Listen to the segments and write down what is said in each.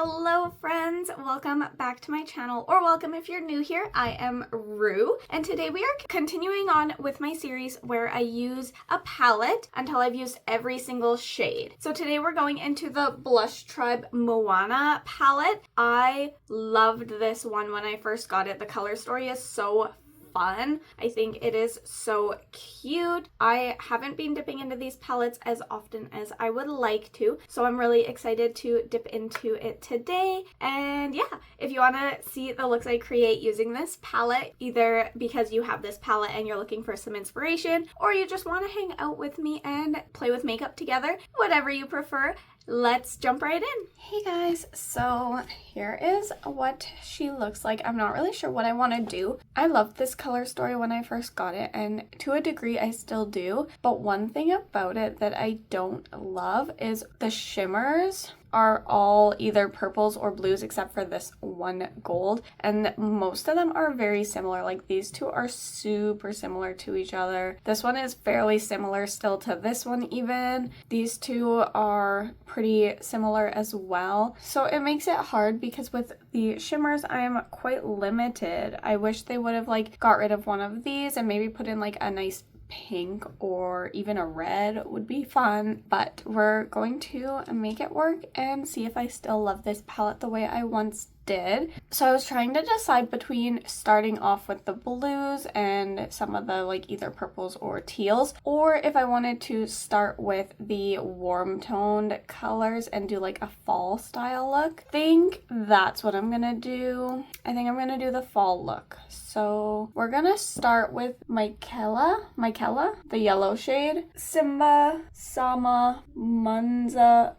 Hello friends, welcome back to my channel, or welcome if you're new here. I am Rue, and today we are continuing on with my series where I use a palette until I've used every single shade. So today we're going into the Blush Tribe Moana palette. I loved this one when I first got it. The color story is so fun. I think it is so cute. I haven't been dipping into these palettes as often as I would like to, so I'm really excited to dip into it today. And yeah, if you want to see the looks I create using this palette, either because you have this palette and you're looking for some inspiration, or you just want to hang out with me and play with makeup together, whatever you prefer, let's jump right in. Hey guys, so here is what she looks like. I'm not really sure what I want to do. I loved this color story when I first got it, and to a degree I still do, but one thing about it that I don't love is the shimmers are all either purples or blues except for this one gold, and most of them are very similar. Like these two are super similar to each other. This one is fairly similar still to this one even. These two are pretty similar as well. So it makes it hard because with the shimmers I am quite limited. I wish they would have like got rid of one of these and maybe put in like a nice pink or even a red would be fun, but we're going to make it work and see if I still love this palette the way I once did. So I was trying to decide between starting off with the blues and some of the like either purples or teals, or if I wanted to start with the warm toned colors and do like a fall style look. I think that's what I'm gonna do. I think I'm gonna do the fall look. So we're gonna start with Michaela, the yellow shade, Simba, Sama, Manaza,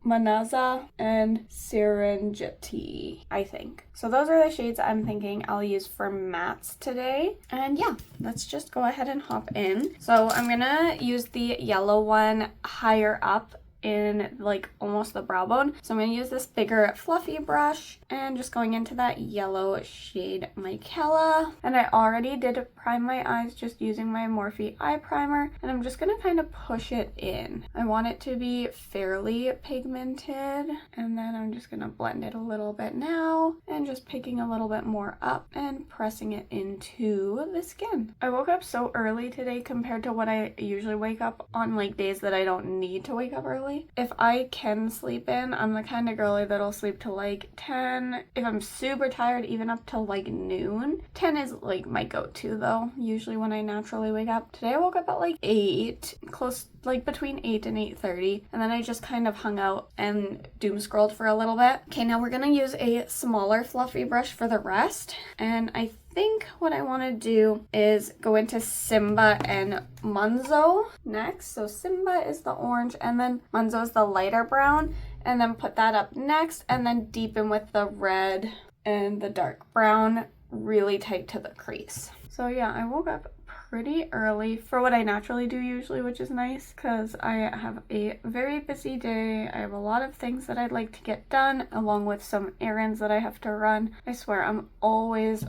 and Serengeti, I think. So those are the shades I'm thinking I'll use for mattes today. And yeah, let's just go ahead and hop in. So I'm gonna use the yellow one higher up in like almost the brow bone. So I'm going to use this bigger fluffy brush and just going into that yellow shade Michaela. And I already did prime my eyes just using my Morphe eye primer, and I'm just going to kind of push it in. I want it to be fairly pigmented, and then I'm just going to blend it a little bit now and just picking a little bit more up and pressing it into the skin. I woke up so early today compared to what I usually wake up on like days that I don't need to wake up early. If I can sleep in, I'm the kind of girly that'll sleep till like 10. If I'm super tired, even up till like noon. 10 is like my go-to though, usually when I naturally wake up. Today I woke up at like 8, close like between 8 and 8:30, and then I just kind of hung out and doom scrolled for a little bit. Okay, now we're gonna use a smaller fluffy brush for the rest, and I think what I want to do is go into Simba and Munzo next. So Simba is the orange and then Munzo is the lighter brown, and then put that up next and then deepen with the red and the dark brown really tight to the crease. So yeah, I woke up pretty early for what I naturally do usually, which is nice because I have a very busy day. I have a lot of things that I'd like to get done along with some errands that I have to run. I swear I'm always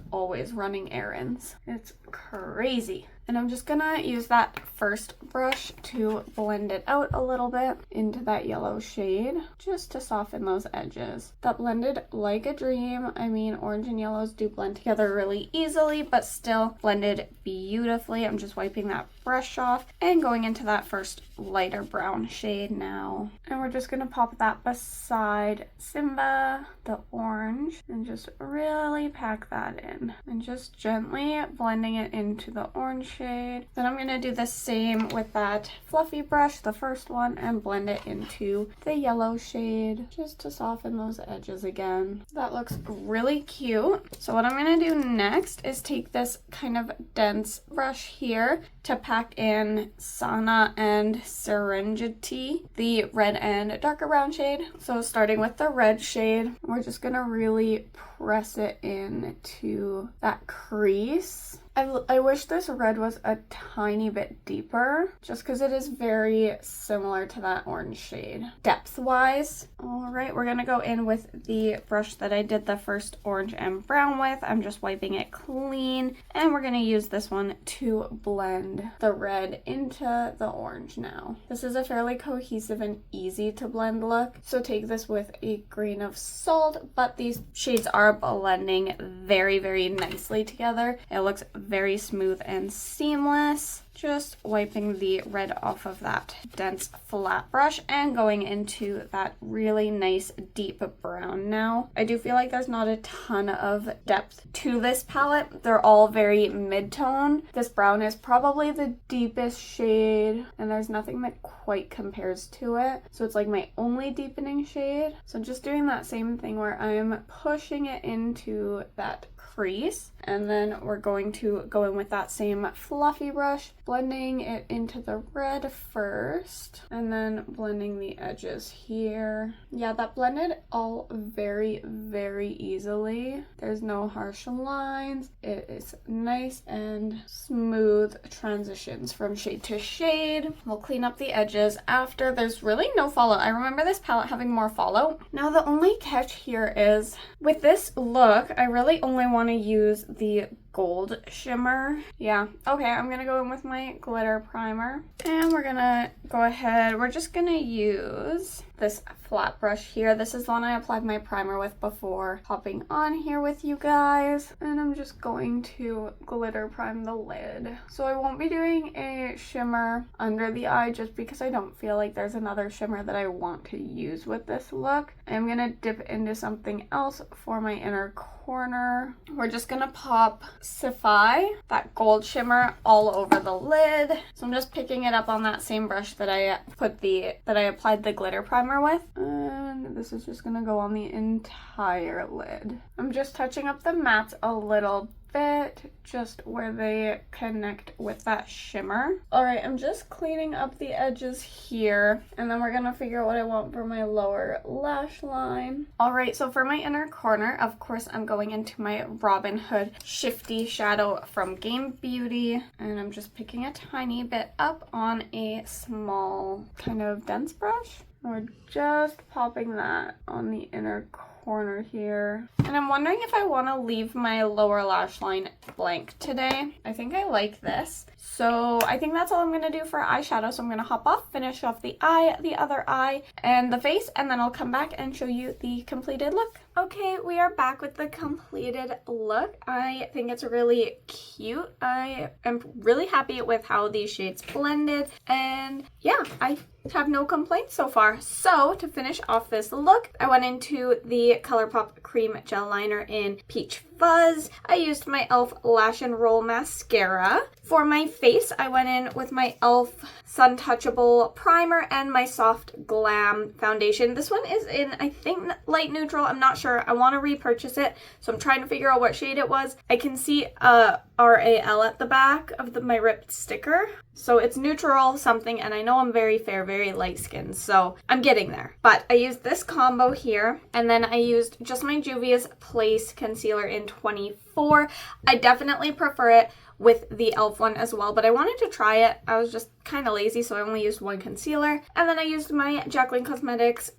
running errands. It's crazy. And I'm just gonna use that first brush to blend it out a little bit into that yellow shade, just to soften those edges. That blended like a dream. I mean, orange and yellows do blend together really easily, but still blended beautifully. I'm just wiping that brush off and going into that first lighter brown shade now. And we're just gonna pop that beside Simba, the orange, and just really pack that in. And just gently blending it into the orange shade. Then I'm gonna do the same with that fluffy brush, the first one, and blend it into the yellow shade just to soften those edges again. That looks really cute. So what I'm gonna do next is take this kind of dense brush here to pack in Sana and Serengeti, the red and darker brown shade. So starting with the red shade, we're just gonna really press it in to that crease I wish this red was a tiny bit deeper, just because it is very similar to that orange shade, depth-wise. All right, we're gonna go in with the brush that I did the first orange and brown with. I'm just wiping it clean, and we're gonna use this one to blend the red into the orange now. This is a fairly cohesive and easy to blend look, so take this with a grain of salt, but these shades are blending very, very nicely together. It looks very smooth and seamless. Just wiping the red off of that dense flat brush and going into that really nice deep brown now. I do feel like there's not a ton of depth to this palette. They're all very mid-tone. This brown is probably the deepest shade, and there's nothing that quite compares to it. So it's like my only deepening shade. So just doing that same thing where I'm pushing it into that crease, and then we're going to go in with that same fluffy brush, blending it into the red first, and then blending the edges here. Yeah, that blended all very, very easily. There's no harsh lines. It is nice and smooth transitions from shade to shade. We'll clean up the edges after. There's really no fallout. I remember this palette having more fallout. Now the only catch here is with this look, I really only want to use the gold shimmer. Yeah, okay, I'm gonna go in with my glitter primer, and we're gonna go ahead, we're just gonna use this flat brush here. This is the one I applied my primer with before hopping on here with you guys, and I'm just going to glitter prime the lid. So I won't be doing a shimmer under the eye just because I don't feel like there's another shimmer that I want to use with this look. I'm gonna dip into something else for my inner corner. We're just gonna pop Sapphire, that gold shimmer, all over the lid. So I'm just picking it up on that same brush that I applied the glitter primer with, and this is just gonna go on the entire lid. I'm just touching up the mattes a little bit, just where they connect with that shimmer. All right, I'm just cleaning up the edges here, and then we're gonna figure out what I want for my lower lash line. All right, so for my inner corner, of course, I'm going into my Robin Hood Shifty Shadow from Game Beauty, and I'm just picking a tiny bit up on a small kind of dense brush. We're just popping that on the inner corner here. And I'm wondering if I want to leave my lower lash line blank today. I think I like this. So I think that's all I'm going to do for eyeshadow. So I'm going to hop off, finish off the eye, the other eye, and the face, and then I'll come back and show you the completed look. Okay, we are back with the completed look. I think it's really cute. I am really happy with how these shades blended, and yeah, I have no complaints so far. So to finish off this look, I went into the ColourPop Cream Gel Liner in Peach Fuzz. I used my e.l.f. Lash and Roll Mascara. For my face, I went in with my e.l.f. Sun Touchable Primer and my Soft Glam Foundation. This one is in, I think, light neutral. I'm not sure. I want to repurchase it, so I'm trying to figure out what shade it was. I can see RAL at the back of my ripped sticker. So it's neutral something, and I know I'm very fair, very light skinned, so I'm getting there. But I used this combo here, and then I used just my Juvia's Place Concealer in 24. I definitely prefer it with the e.l.f. one as well, but I wanted to try it. I was just kind of lazy, so I only used one concealer. And then I used my Jaclyn Cosmetics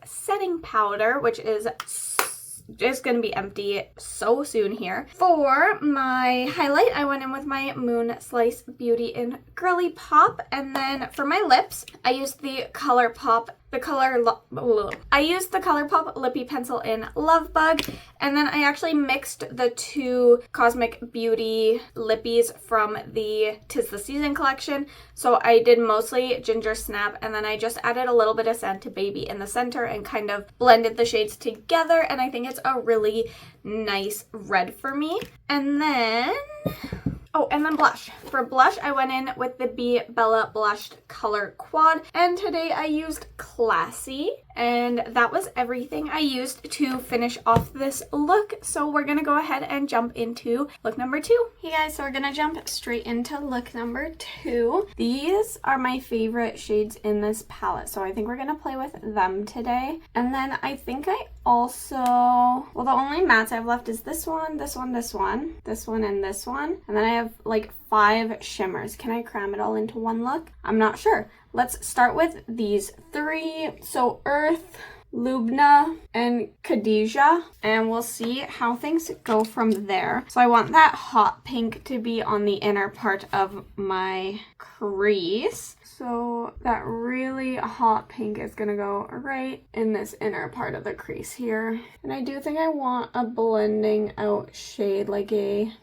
setting powder, which is just gonna be empty so soon here. For my highlight, I went in with my Moon Slice Beauty in Girly Pop, and then for my lips, I used the ColourPop Lippy Pencil in Love Bug, and then I actually mixed the two Cosmic Beauty lippies from the 'Tis the Season collection. So I did mostly Ginger Snap, and then I just added a little bit of Santa Baby in the center and kind of blended the shades together, and I think it's a really nice red for me. And then blush. For blush, I went in with the Be Bella Blushed Color Quad, and today I used Classy. And that was everything I used to finish off this look. So we're gonna go ahead and jump into look number 2. Hey guys, so we're gonna jump straight into look number 2. These are my favorite shades in this palette, so I think we're gonna play with them today. And then I think I also, well, the only mattes I have left is this one, this one, this one, this one, and this one. And then I have like 5 shimmers. Can I cram it all into one look? I'm not sure. Let's start with these 3. So Earth, Lubna, and Khadijah, and we'll see how things go from there. So I want that hot pink to be on the inner part of my crease. So that really hot pink is gonna go right in this inner part of the crease here. And I do think I want a blending out shade, like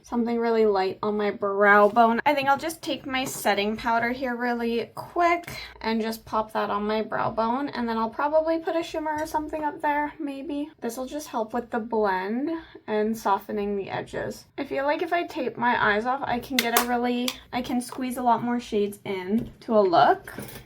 something really light on my brow bone. I think I'll just take my setting powder here really quick and just pop that on my brow bone. And then I'll probably put a shimmer or something up there, maybe. This will just help with the blend and softening the edges. I feel like if I tape my eyes off, I can squeeze a lot more shades in to a look.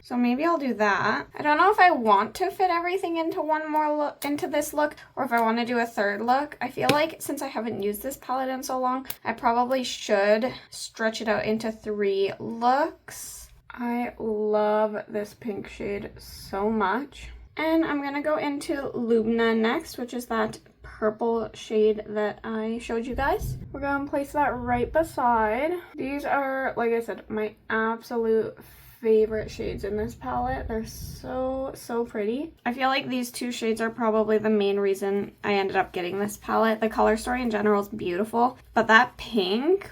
So maybe I'll do that. I don't know if I want to fit everything into one more look, into this look, or if I want to do a third look. I feel like since I haven't used this palette in so long, I probably should stretch it out into 3 looks. I love this pink shade so much. And I'm gonna go into Lubna next, which is that purple shade that I showed you guys. We're gonna place that right beside. These are, like I said, my absolute favorite shades in this palette. They're so pretty. I feel like these 2 shades are probably the main reason I ended up getting this palette. The color story in general is beautiful, but that pink,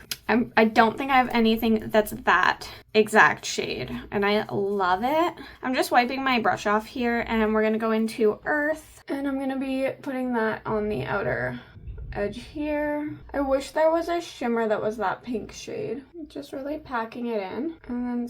I don't think I have anything that's that exact shade, and I love it. I'm just wiping my brush off here, and we're gonna go into Earth, and I'm gonna be putting that on the outer edge here. I wish there was a shimmer that was that pink shade. Just really packing it in and then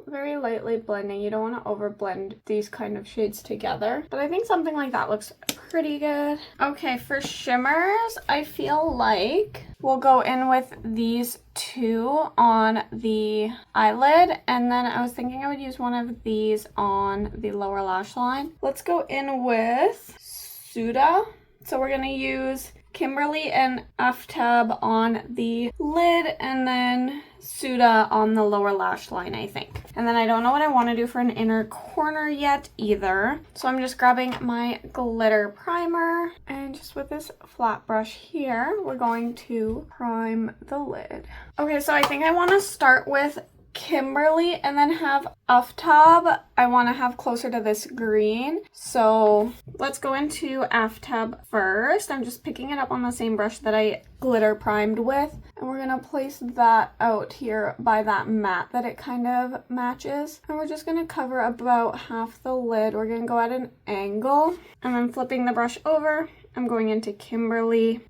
very lightly blending. You don't want to over blend these kind of shades together, but I think something like that looks pretty good. Okay, for shimmers, I feel like we'll go in with these 2 on the eyelid, and then I was thinking I would use one of these on the lower lash line. Let's go in with Suda. So we're gonna use Kimberly and Aftab on the lid, and then Suda on the lower lash line, I think. And then I don't know what I want to do for an inner corner yet either. So I'm just grabbing my glitter primer, and just with this flat brush here, we're going to prime the lid. Okay, so I think I want to start with Kimberly and then have Aftab I want to have closer to this green. So let's go into Aftab first. I'm just picking it up on the same brush that I glitter primed with, and we're going to place that out here by that matte that it kind of matches. And we're just going to cover about half the lid. We're going to go at an angle, and then flipping the brush over, I'm going into Kimberly.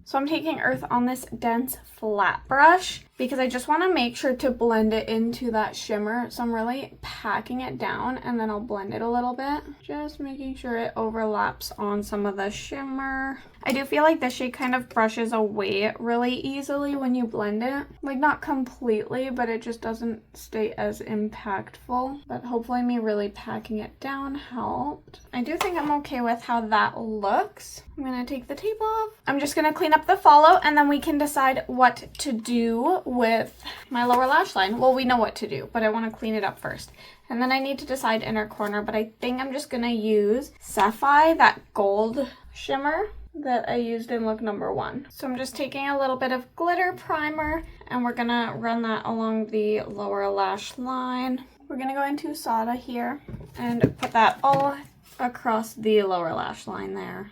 So I'm taking Earth on this dense flat brush because I just want to make sure to blend it into that shimmer. So I'm really packing it down, and then I'll blend it a little bit. Just making sure it overlaps on some of the shimmer. I do feel like this shade kind of brushes away really easily when you blend it. Like, not completely, but it just doesn't stay as impactful. But hopefully me really packing it down helped. I do think I'm okay with how that looks. I'm going to take the tape off. I'm just going to clean up the follow, and then we can decide what to do with my lower lash line. Well, we know what to do, but I want to clean it up first. And then I need to decide inner corner, but I think I'm just going to use Sapphire, that gold shimmer that I used in look number 1. So I'm just taking a little bit of glitter primer, and we're going to run that along the lower lash line. We're going to go into Sada here and put that all across the lower lash line there.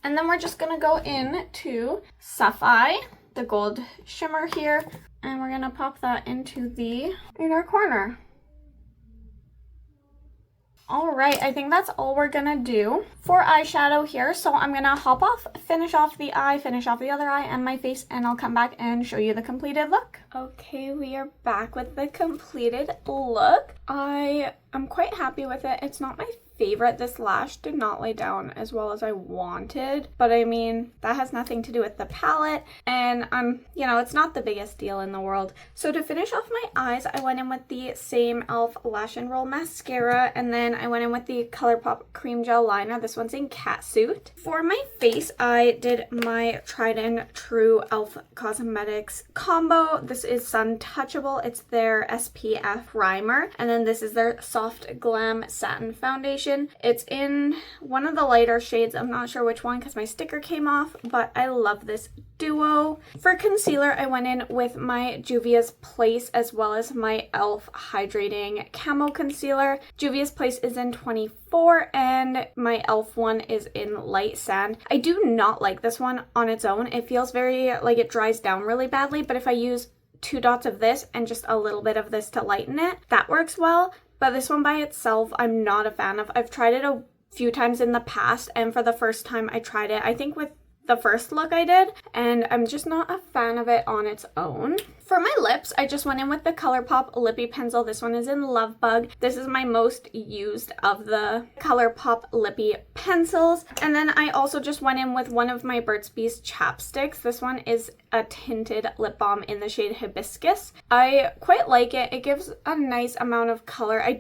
And then we're just going to go into Sapphire, the gold shimmer here, and we're going to pop that into the inner corner. All right, I think that's all we're gonna do for eyeshadow here. So I'm gonna hop off, finish off the eye, finish off the other eye and my face, and I'll come back and show you the completed look. Okay, we are back with the completed look. I'm quite happy with it. It's not my favorite. This lash did not lay down as well as I wanted, but I mean, that has nothing to do with the palette, and you know, it's not the biggest deal in the world. So to finish off my eyes, I went in with the same e.l.f. Lash and Roll Mascara, and then I went in with the ColourPop Cream Gel Liner. This one's in Catsuit. For my face, I did my tried and true e.l.f. Cosmetics combo. This is Sun Touchable. It's their SPF primer, and then this is their Soft Glam Satin Foundation. It's in one of the lighter shades. I'm not sure which one because my sticker came off, but I love this duo. For concealer, I went in with my Juvia's Place as well as my e.l.f. Hydrating Camo Concealer. Juvia's Place is in 24 and my e.l.f. one is in Light Sand. I do not like this one on its own. It feels very like it dries down really badly, but if I use 2 dots of this and just a little bit of this to lighten it, that works well. But this one by itself, I'm not a fan of. I've tried it a few times in the past, and for the first time I tried it, I think with the first look I did, and I'm just not a fan of it on its own. For my lips, I just went in with the ColourPop Lippy Pencil. This one is in Love Bug. This is my most used of the ColourPop Lippy pencils. And then I also just went in with one of my Burt's Bees chapsticks. This one is a tinted lip balm in the shade Hibiscus. I quite like it. It gives a nice amount of color. I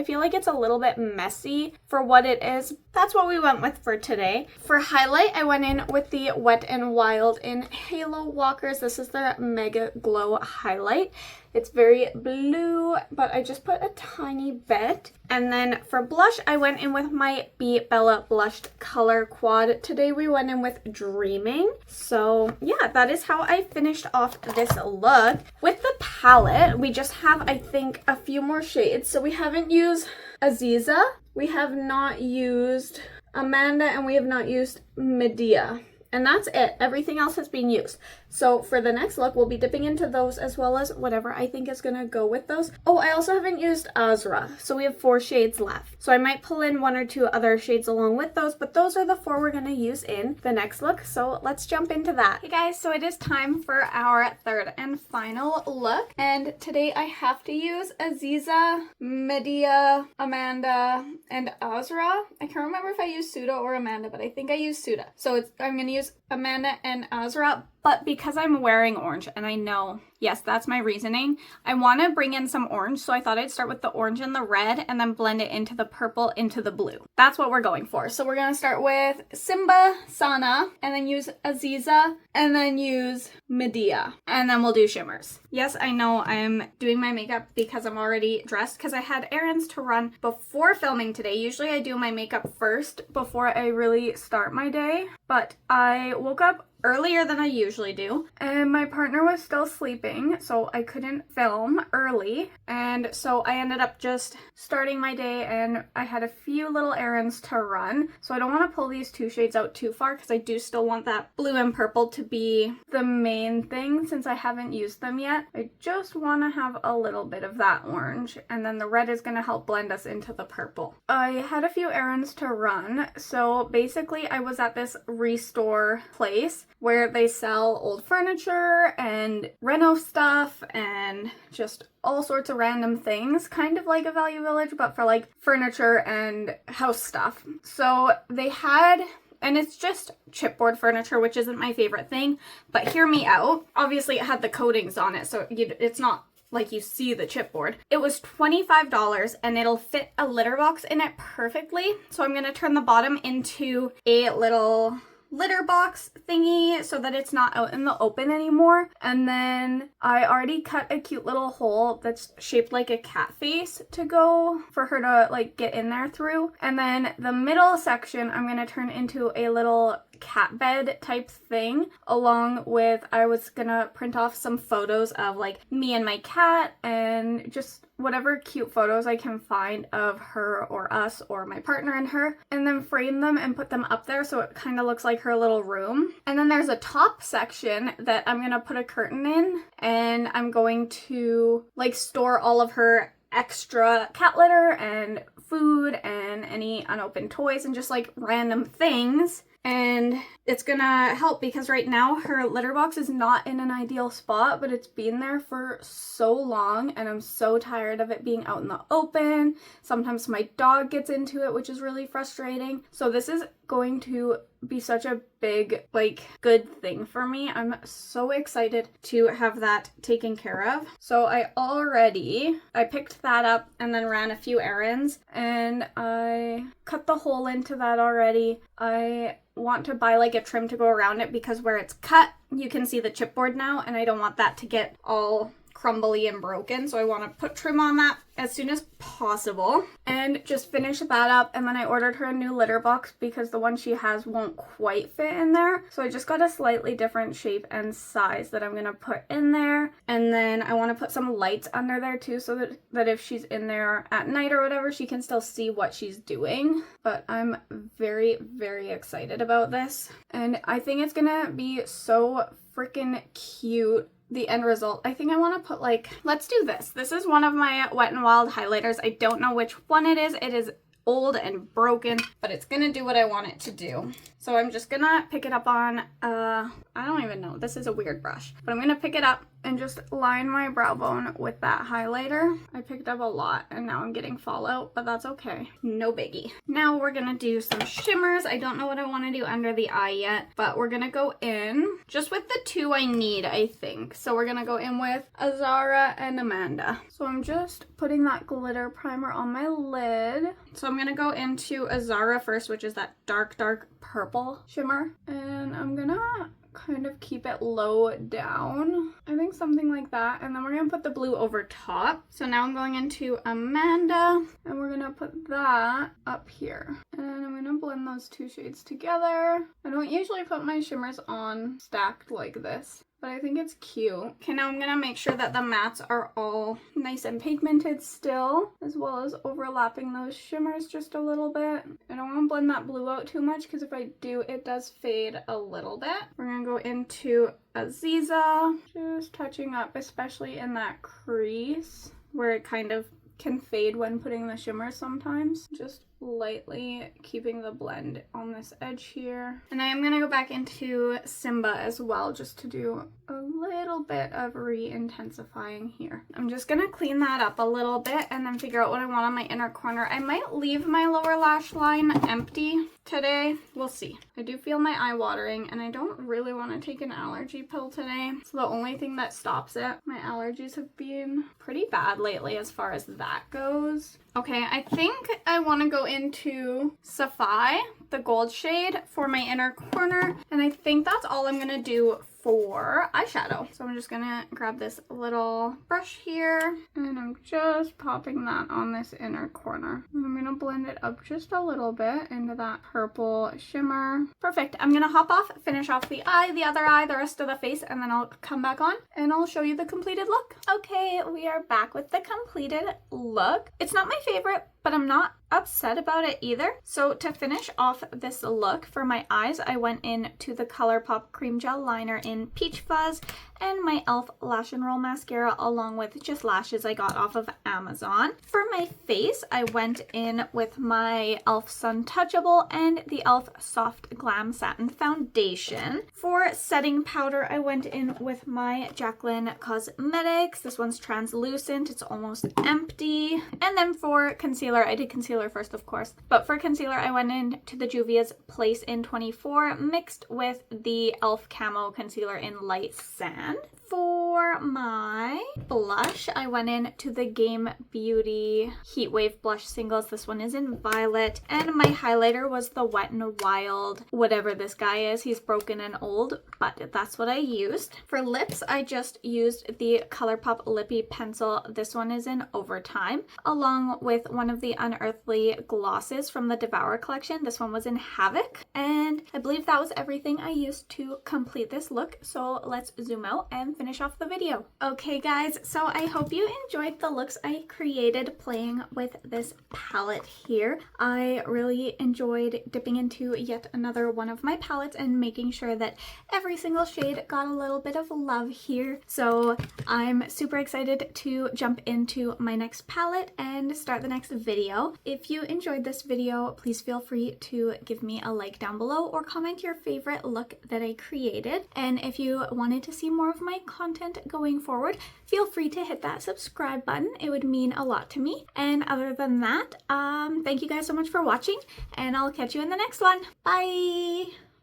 feel like it's a little bit messy for what it is. That's what we went with for today. For highlight, I went in with the Wet n Wild in Halo Walkers. This is their Mega Glow highlight. It's very blue, but I just put a tiny bit. And then for blush, I went in with my Be Bella Blushed Color Quad. Today we went in with Dreaming. So yeah, that is how I finished off this look. With the palette, we just have, I think, a few more shades. So we haven't used Aziza, we have not used Amanda, and we have not used Medea. And that's it. Everything else has been used. So for the next look, we'll be dipping into those as well as whatever I think is going to go with those. Oh, I also haven't used Azra. So we have 4 shades left. So I might pull in 1 or 2 other shades along with those, but those are the 4 we're going to use in the next look. So let's jump into that. Hey guys, so it is time for our third and final look. And today I have to use Aziza, Medea, Amanda, and Azra. I can't remember if I used Suda or Amanda, but I think I used Suda. So I'm going to use Amanda and Azra, but because I'm wearing orange, and I know, yes, that's my reasoning, I want to bring in some orange, so I thought I'd start with the orange and the red, and then blend it into the purple, into the blue. That's what we're going for. So we're going to start with Simba, Sana, and then use Aziza, and then use Medea, and then we'll do shimmers. Yes, I know I'm doing my makeup because I'm already dressed, because I had errands to run before filming today. Usually I do my makeup first before I really start my day, but I woke up earlier than I usually do, and my partner was still sleeping, so I couldn't film early, and so I ended up just starting my day, and I had a few little errands to run, so I don't want to pull these 2 shades out too far because I do still want that blue and purple to be the main thing since I haven't used them yet. I just want to have a little bit of that orange, and then the red is going to help blend us into the purple. I had a few errands to run, so basically I was at this restore place where they sell old furniture and reno stuff and just all sorts of random things, kind of like a Value Village, but for like furniture and house stuff. So they had, and it's just chipboard furniture, which isn't my favorite thing, but hear me out. Obviously it had the coatings on it, so it's not like you see the chipboard. It was $25 and it'll fit a litter box in it perfectly. So I'm going to turn the bottom into a little litter box thingy so that it's not out in the open anymore. And then I already cut a cute little hole that's shaped like a cat face to go for her to like get in there through. And then the middle section I'm going to turn into a little cat bed type thing, along with I was gonna print off some photos of like me and my cat and just whatever cute photos I can find of her or us or my partner and her, and then frame them and put them up there so it kind of looks like her little room. And then there's a top section that I'm gonna put a curtain in, and I'm going to like store all of her extra cat litter and food and any unopened toys and just like random things And it's gonna help because right now her litter box is not in an ideal spot, but it's been there for so long and I'm so tired of it being out in the open. Sometimes my dog gets into it, which is really frustrating. So this is going to be such a big, like, good thing for me. I'm so excited to have that taken care of. So I picked that up and then ran a few errands and I cut the hole into that already. I want to buy like a trim to go around it because where it's cut, you can see the chipboard now and I don't want that to get all crumbly and broken, so I want to put trim on that as soon as possible and just finish that up. And then I ordered her a new litter box because the one she has won't quite fit in there, so I just got a slightly different shape and size that I'm gonna put in there. And then I want to put some lights under there too, so that if she's in there at night or whatever, she can still see what she's doing. But I'm very, very excited about this and I think it's gonna be so freaking cute. The end result. I think I want to put like, let's do this. This is one of my Wet n Wild highlighters. I don't know which one it is. It is old and broken, but it's gonna do what I want it to do. So I'm just gonna pick it up on, I don't even know. This is a weird brush, but I'm gonna pick it up and just line my brow bone with that highlighter. I picked up a lot and now I'm getting fallout, but that's okay. No biggie. Now we're gonna do some shimmers. I don't know what I want to do under the eye yet, but we're gonna go in just with the two I need, I think. So we're gonna go in with Azara and Amanda. So I'm just putting that glitter primer on my lid. So I'm gonna go into Azara first, which is that dark purple shimmer. And I'm gonna kind of keep it low down. I think something like that. And then we're gonna put the blue over top. So now I'm going into Amanda and we're gonna put that up here. And I'm gonna blend those two shades together. I don't usually put my shimmers on stacked like this, but I think it's cute. Okay, now I'm gonna make sure that the mattes are all nice and pigmented still, as well as overlapping those shimmers just a little bit. I don't wanna blend that blue out too much because if I do, it does fade a little bit. We're gonna go into Aziza, just touching up, especially in that crease where it kind of can fade when putting the shimmer sometimes. Just lightly keeping the blend on this edge here. And I am going to go back into Simba as well just to do a little bit of re-intensifying here. I'm just going to clean that up a little bit and then figure out what I want on my inner corner. I might leave my lower lash line empty today. We'll see. I do feel my eye watering and I don't really want to take an allergy pill today. It's the only thing that stops it. My allergies have been pretty bad lately as far as that goes. Okay, I think I want to go into Sapphire, the gold shade, for my inner corner. And I think that's all I'm going to do for eyeshadow. So I'm just going to grab this little brush here and I'm just popping that on this inner corner. And I'm going to blend it up just a little bit into that purple shimmer. Perfect. I'm going to hop off, finish off the eye, the other eye, the rest of the face, and then I'll come back on and I'll show you the completed look. Okay, we are back with the completed look. It's not my favorite, but I'm not upset about it either. So to finish off this look for my eyes, I went in to the ColourPop Cream Gel Liner in Peach Fuzz and my e.l.f. Lash and Roll Mascara along with just lashes I got off of Amazon. For my face, I went in with my e.l.f. Sun Touchable and the e.l.f. Soft Glam Satin Foundation. For setting powder, I went in with my Jaclyn Cosmetics. This one's translucent, it's almost empty. And then for concealer, I did concealer first, of course. But for concealer, I went in to the Juvia's Place in 24 mixed with the e.l.f. Camo Concealer in Light Sand. For my blush, I went in to the Game Beauty Heatwave Blush Singles. This one is in Violet. And my highlighter was the Wet n Wild, whatever this guy is. He's broken and old, but that's what I used. For lips, I just used the ColourPop Lippy Pencil. This one is in Overtime, along with one of the Unearthly glosses from the Devour collection. This one was in Havoc. And I believe that was everything I used to complete this look. So let's zoom out and and finish off the video. Okay guys, so I hope you enjoyed the looks I created playing with this palette here. I really enjoyed dipping into yet another one of my palettes and making sure that every single shade got a little bit of love here. So I'm super excited to jump into my next palette and start the next video. If you enjoyed this video, please feel free to give me a like down below or comment your favorite look that I created. And if you wanted to see more of my content going forward, feel free to hit that subscribe button. It would mean a lot to me. And other than that, thank you guys so much for watching, and I'll catch you in the next one. Bye!